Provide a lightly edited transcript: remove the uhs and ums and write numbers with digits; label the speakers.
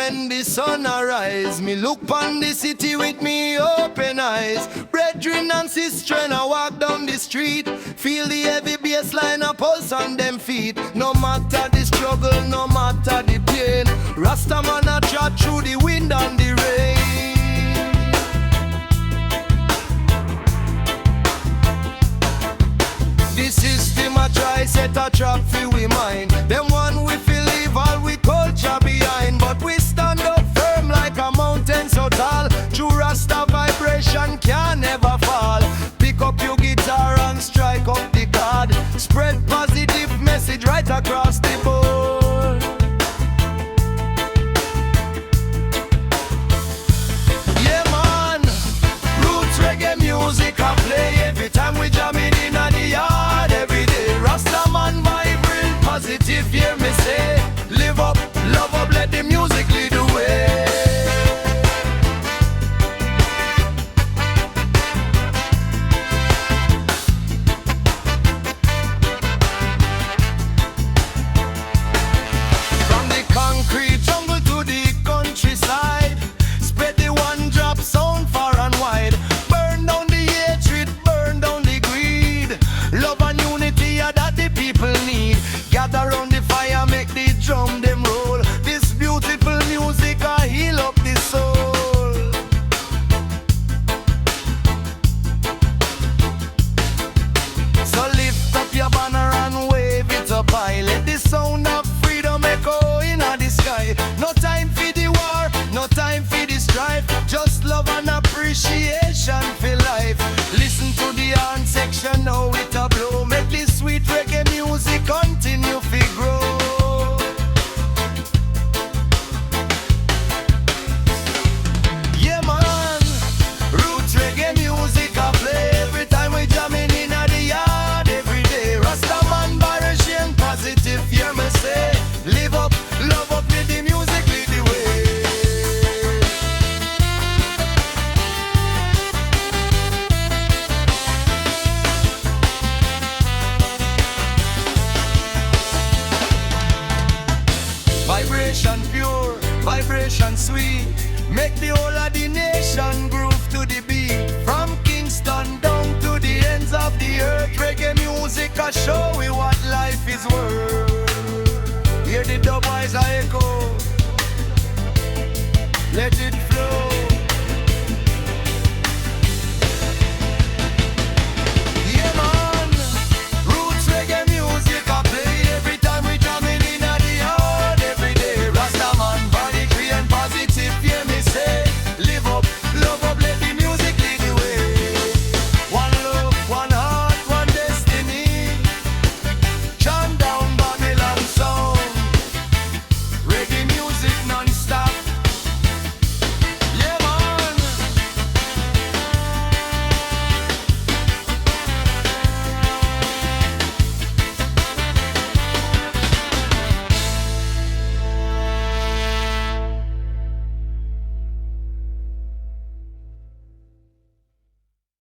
Speaker 1: when the sun arise. Me look pon the city with me open eyes. Brethren and sistren, I walk down the street. Feel the heavy bass line, a pulse on them feet. No matter the struggle, no matter the pain, Rasta man a trot through the wind and the rain. The system a try set a trap for we mind. Them one we feel leave all we culture behind. But we stand up firm like a mountain so tall. True Rasta vibration can never fall. Pick up your guitar and strike up the chord. Spread positive message right across the board. Yeah man, roots reggae music I play every time we jamming in the yard every day. Rasta man vibrant, positive, hear me say. Live up, love up, let the music lead the way. From the concrete jungle to the countryside, spread the one drop sound far and wide. Burn down the hatred, burn down the greed. Love and unity are that the people need. Gather round the fire, make the drum them roll. This beautiful music I heal up the soul. So lift up your banner and wave it up high. Let the sound of freedom echo in the sky. No time for the war, no time for the strife. Just love and appreciation for life. Listen to the horn section, now it a blow. Make this sweet reggae music continue to grow. Yeah man, roots reggae music I play every time we jamming in the yard every day. Rasta man vibration positive, hear me say. Live up, love up, with the music lead the way. Vibration pure, vibration sweet. Make the whole of the nation groove to the beat. From Kingston down to the ends of the earth, reggae music I show we what life is worth. Hear the dub wise echo, let it flow.